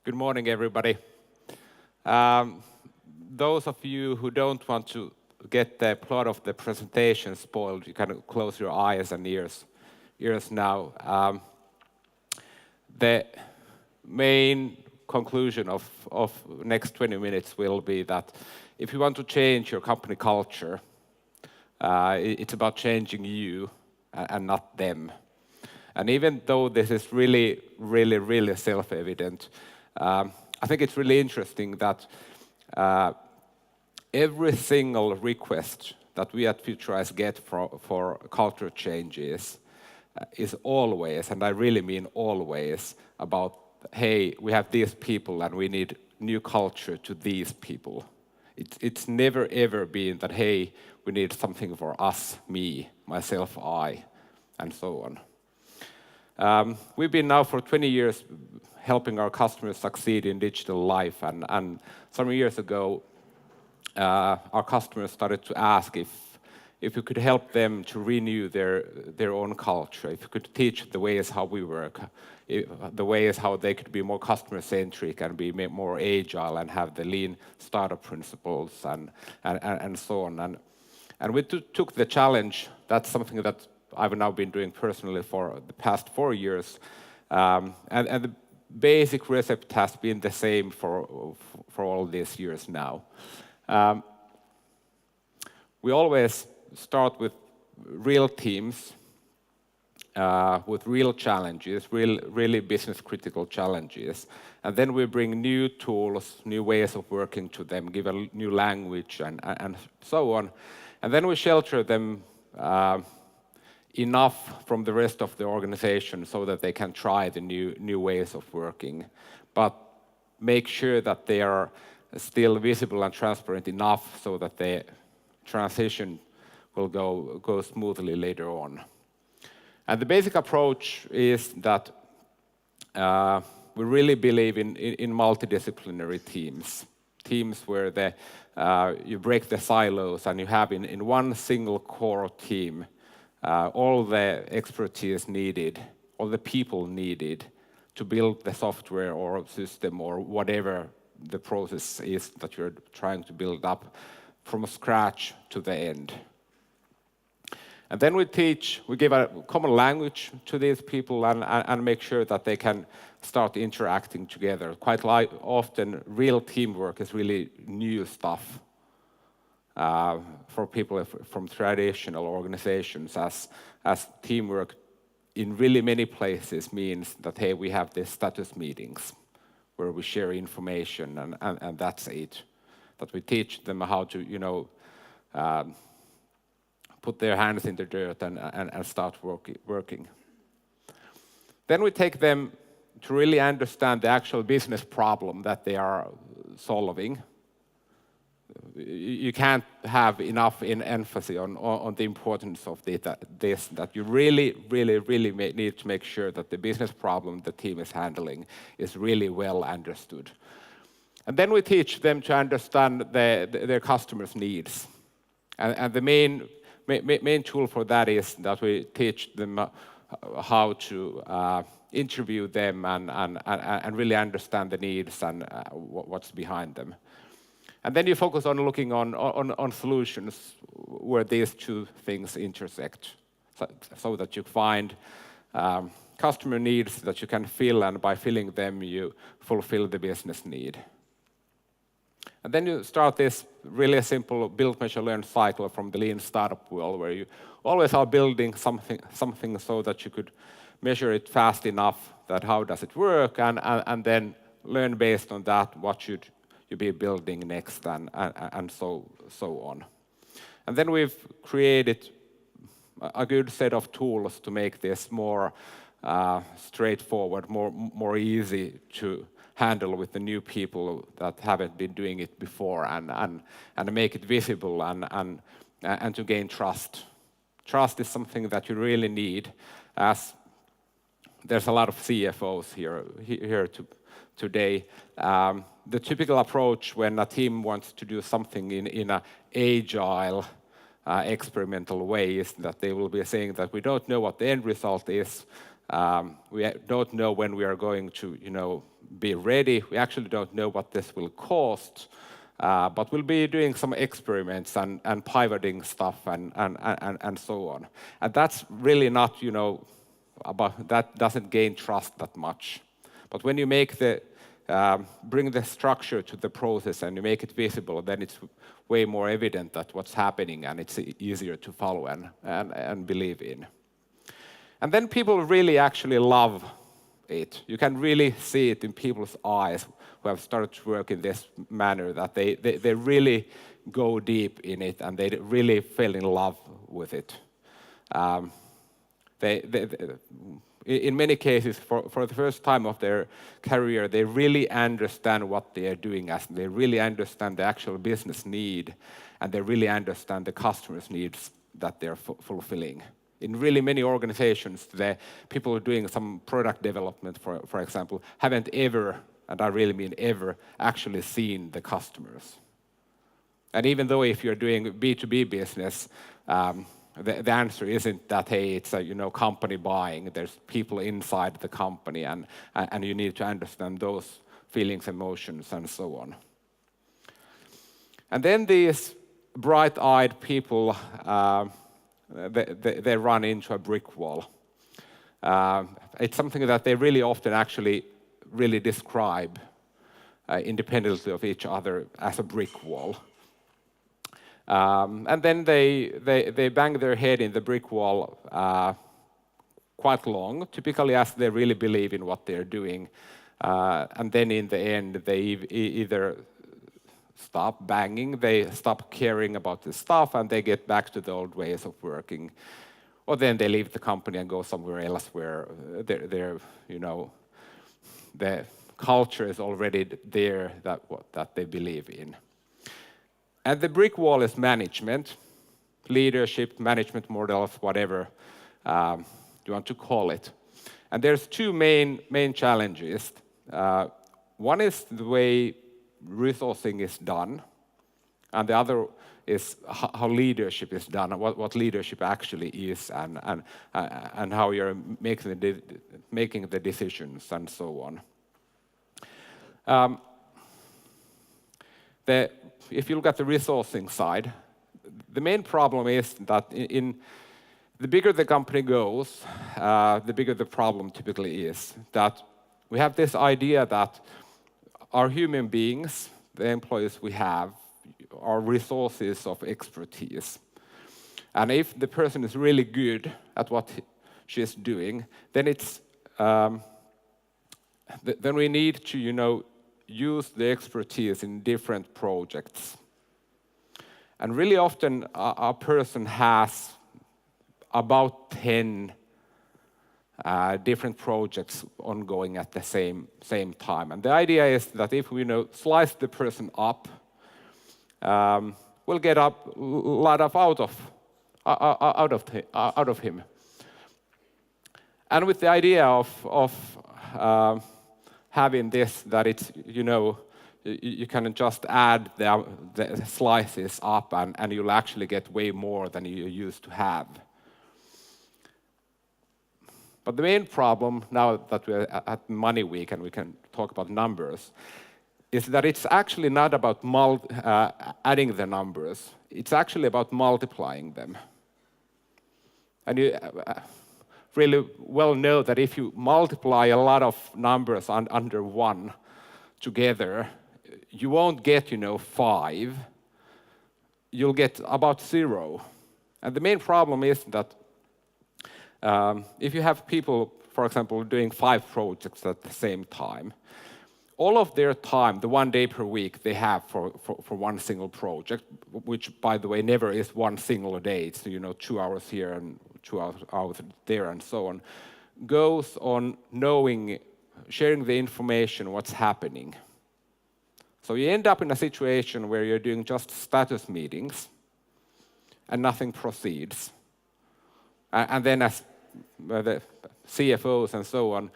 Good morning, everybody. Those of you who don't want to get the plot of the presentation spoiled, you can close your eyes and ears now. The main conclusion of next 20 minutes will be that if you want to change your company culture, it's about changing you and not them. And even though this is really self-evident, I think it's really interesting that every single request that we at Futurice get for culture changes is always, and I really mean always, about, hey, we have these people and we need new culture to these people. It's never ever been that, hey, we need something for us, me, myself, I, and so on. We've been now for 20 years helping our customers succeed in digital life, and some years ago our customers started to ask if we could help them to renew their own culture, if we could teach the ways how we work, the ways how they could be more customer-centric and be more agile and have the lean startup principles and so on. And we took the challenge. That's something that I've now been doing personally for the past 4 years, and the basic recipe has been the same for all these years now. We always start with real teams, with real challenges, really business critical challenges, and then we bring new tools, new ways of working to them, give a new language and so on, and then we shelter them enough from the rest of the organization so that they can try the new ways of working, but make sure that they are still visible and transparent enough so that the transition will go smoothly later on. And the basic approach is that we really believe in multidisciplinary teams where you break the silos and you have in one single core team all the expertise needed, all the people needed to build the software or system or whatever the process is that you're trying to build up from scratch to the end. And then we give a common language to these people and make sure that they can start interacting together. Quite often, real teamwork is really new stuff for people from traditional organizations, as teamwork in really many places means that, hey, we have these status meetings where we share information and that's it. That we teach them how to, put their hands in the dirt and start working. Then we take them to really understand the actual business problem that they are solving. You can't have enough emphasis on the importance of this, that you really need to make sure that the business problem the team is handling is really well understood. And then we teach them to understand their customers' needs. And the main tool for that is that we teach them how to interview them and really understand the needs and what's behind them. And then you focus on looking on solutions where these two things intersect, so that you find customer needs that you can fill, and by filling them, you fulfill the business need. And then you start this really simple build, measure, learn cycle from the lean startup world, where you always are building something so that you could measure it fast enough that how does it work, and then learn based on that what should you be building next, and so on. And then we've created a good set of tools to make this more straightforward, more easy to handle with the new people that haven't been doing it before, and make it visible and to gain trust. Trust is something that you really need, as there's a lot of CFOs here today. The typical approach when a team wants to do something in an agile, experimental way is that they will be saying that we don't know what the end result is. We don't know when we are going to, be ready. We actually don't know what this will cost, but we'll be doing some experiments and pivoting stuff and so on. And that's really not, about that doesn't gain trust that much. But when you make bring the structure to the process and you make it visible, then it's way more evident that what's happening, and it's easier to follow and believe in. And then people really actually love it. You can really see it in people's eyes who have started to work in this manner, that they really go deep in it and they really fell in love with it. In many cases, for the first time of their career, they really understand what they are doing, as they really understand the actual business need, and they really understand the customer's needs that they're fulfilling. In really many organizations, the people doing some product development, for example, haven't ever, and I really mean ever, actually seen the customers. And even though if you're doing B2B business, the answer isn't that, hey, it's a company buying. There's people inside the company, and you need to understand those feelings, emotions, and so on. And then these bright-eyed people, they run into a brick wall. It's something that they really often actually really describe independently of each other as a brick wall. And then they bang their head in the brick wall quite long, typically as they really believe in what they're doing. And then in the end, they either stop banging, they stop caring about the stuff, and they get back to the old ways of working. Or then they leave the company and go somewhere else where the culture is already there that they believe in. And the brick wall is management, leadership, management models, whatever you want to call it. And there's two main challenges. One is the way resourcing is done, and the other is how leadership is done, what leadership actually is, and how you're making the decisions and so on. If you look at the resourcing side, the main problem is that in the bigger the company goes, the bigger the problem typically is. That we have this idea that our human beings, the employees we have, are resources of expertise. And if the person is really good at what she's doing, then then we need to, use the expertise in different projects. And really often a person has about 10 different projects ongoing at the same time. And the idea is that if we slice the person up, we'll get a lot out of him. And with the idea of having this, that it's, you can just add the slices up and you'll actually get way more than you used to have. But the main problem, now that we're at Money Week and we can talk about numbers, is that it's actually not about adding the numbers. It's actually about multiplying them. And you really well know that if you multiply a lot of numbers under one together, you won't get 5. You'll get about 0. And the main problem is that if you have people, for example, doing 5 projects at the same time, all of their time, the 1 day per week they have for one single project, which, by the way, never is one single day. It's 2 hours here and 2 hours there and so on, goes on sharing the information, what's happening. So you end up in a situation where you're doing just status meetings and nothing proceeds. And then as the CFOs and so on,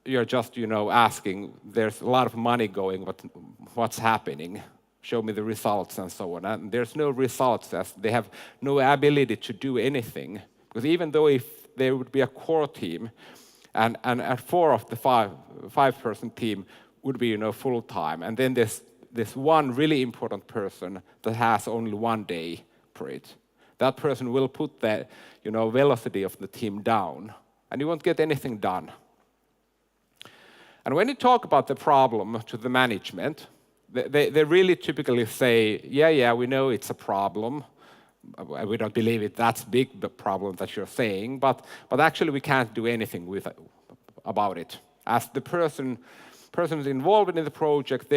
you're just, asking, there's a lot of money going, what's happening? Show me the results and so on. And there's no results, as they have no ability to do anything. Because even though if there would be a core team and 4 of the 5-person team would be full time, and then there's this one really important person that has only 1 day for it. That person will put the velocity of the team down, and you won't get anything done. And when you talk about the problem to the management, they really typically say, yeah, we know it's a problem. We don't believe it. That's big the problem that you're saying, but actually we can't do anything about it. As the persons involved in the project,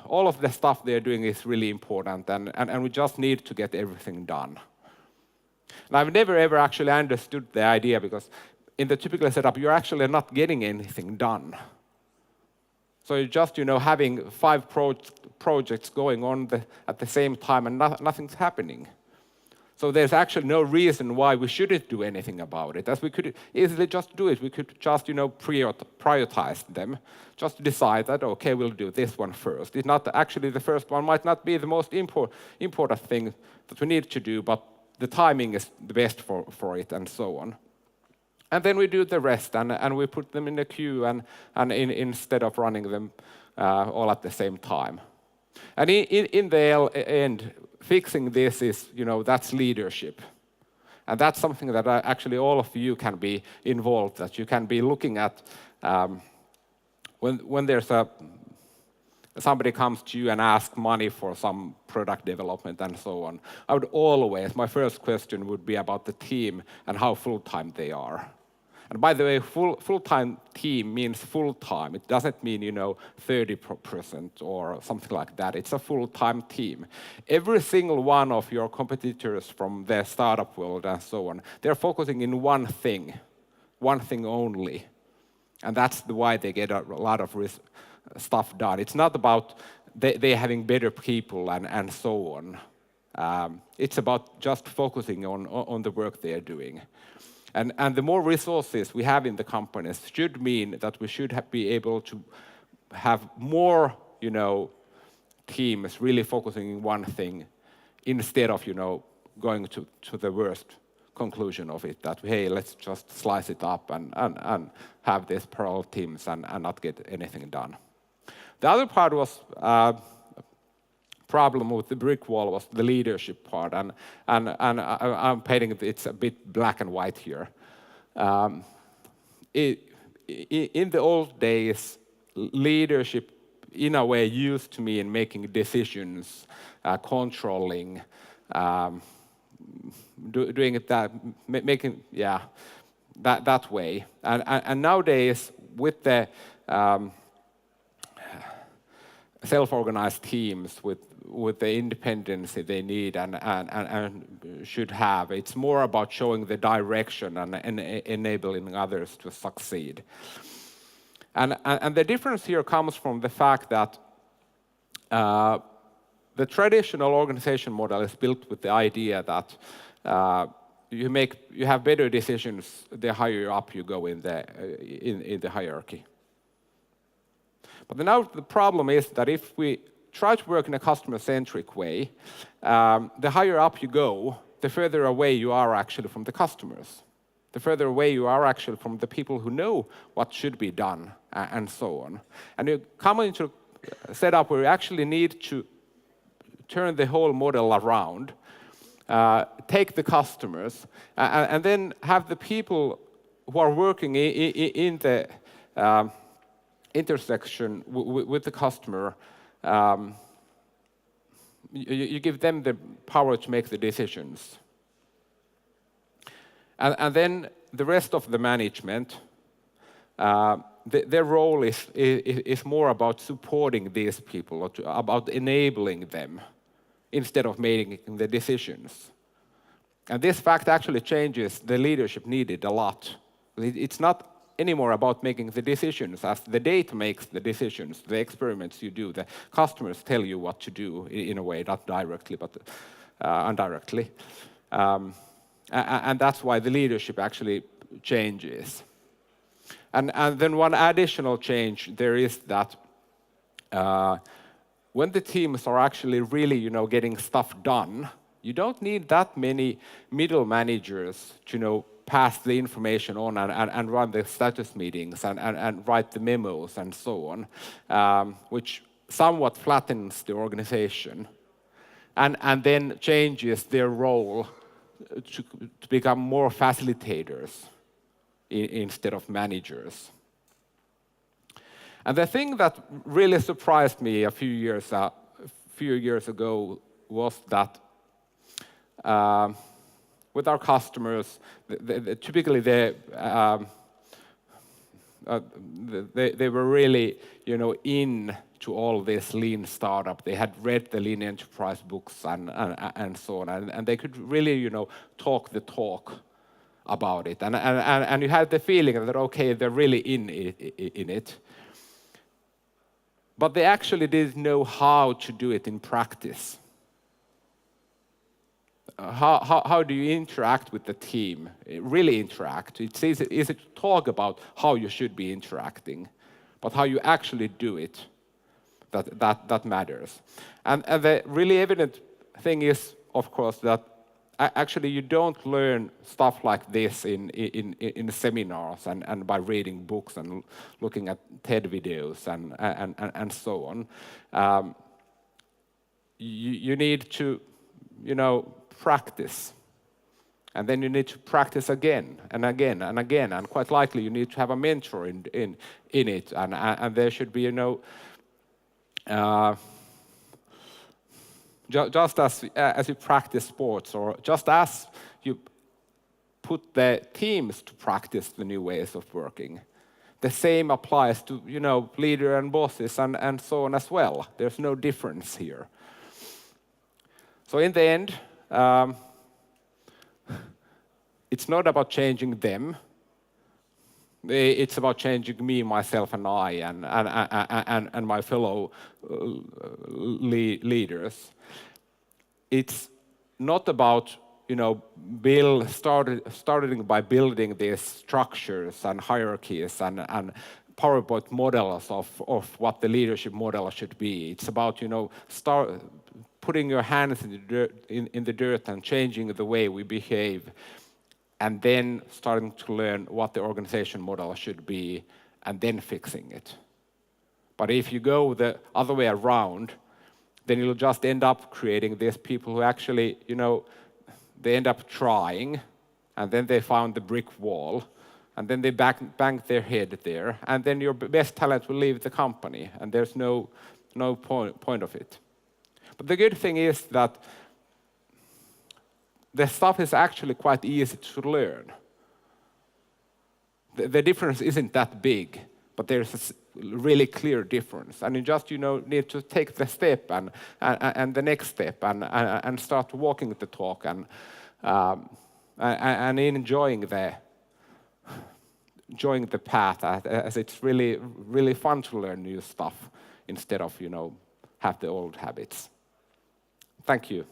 all of the stuff they're doing is really important, and we just need to get everything done. And I've never ever actually understood the idea, because in the typical setup, you're actually not getting anything done. So you're just having 5 projects going on at the same time, and nothing's happening. So there's actually no reason why we shouldn't do anything about it, as we could easily just do it. We could just prioritize them, just decide that, okay, we'll do this one first. It's not actually, the first one might not be the most important thing that we need to do, but the timing is the best for it, and so on. And then we do the rest, and we put them in a queue, and instead of running them all at the same time. And in the end, fixing this is, that's leadership. And that's something that actually all of you can be involved, that you can be looking at when there's somebody comes to you and asks money for some product development and so on. I would always, my first question would be about the team and how full-time they are. And by the way, full-time team means full-time. It doesn't mean, 30% or something like that. It's a full-time team. Every single one of your competitors from the startup world and so on, they're focusing in one thing only. And that's why they get a lot of stuff done. It's not about they having better people and so on. It's about just focusing on the work they are doing. And the more resources we have in the companies should mean that we should be able to have more, teams really focusing in one thing, instead of, going to the worst conclusion of it, that, hey, let's just slice it up and have these parallel teams and not get anything done. The other part was problem with the brick wall was the leadership part, and I'm painting it's a bit black and white here. In the old days, leadership in a way used to mean making decisions, controlling, doing it that making that way, and nowadays with the self-organized teams with the independence they need and should have. It's more about showing the direction and enabling others to succeed. And the difference here comes from the fact that the traditional organization model is built with the idea that you have better decisions the higher up you go in the hierarchy. But now the problem is that if we try to work in a customer-centric way, the higher up you go, the further away you are actually from the customers. The further away you are actually from the people who know what should be done, and so on. And you come into a setup where you actually need to turn the whole model around, take the customers, and then have the people who are working in the intersection with the customer, you give them the power to make the decisions. And then the rest of the management, their role is more about supporting these people, or about enabling them, instead of making the decisions. And this fact actually changes the leadership needed a lot. It's not anymore about making the decisions, as the data makes the decisions, the experiments you do, the customers tell you what to do in a way, not directly, but indirectly. And that's why the leadership actually changes. And then one additional change there is that when the teams are actually really, getting stuff done, you don't need that many middle managers to, pass the information on and run the status meetings and write the memos and so on, which somewhat flattens the organization and then changes their role to become more facilitators instead of managers. And the thing that really surprised me a few years ago was that with our customers, typically they were really, into all this lean startup. They had read the lean enterprise books and so on, and they could really, talk the talk about it. And you had the feeling that, okay, they're really in it. But they actually didn't know how to do it in practice. How do you interact with the team? Really interact. It's easy to talk about how you should be interacting, but how you actually do it, that matters. And the really evident thing is, of course, that actually you don't learn stuff like this in seminars and by reading books and looking at TED videos and so on. You need to, practice. And then you need to practice again and again and again. And quite likely you need to have a mentor in it. And there should be, just as you practice sports, or just as you put the teams to practice the new ways of working, the same applies to, leader and bosses and so on as well. There's no difference here. So in the end, it's not about changing them. It's about changing me, myself, and I, and my fellow leaders. It's not about, starting by building these structures and hierarchies and PowerPoint models of what the leadership model should be. It's about, start putting your hands in the dirt and changing the way we behave, and then starting to learn what the organization model should be, and then fixing it. But if you go the other way around, then you'll just end up creating these people who actually, they end up trying, and then they found the brick wall, and then they bang their head there, and then your best talent will leave the company, and there's no point of it. But the good thing is that the stuff is actually quite easy to learn. The difference isn't that big, but there's a really clear difference. And you just, need to take the step and the next step and start walking the talk and enjoying the path, as it's really, really fun to learn new stuff instead of, have the old habits. Thank you.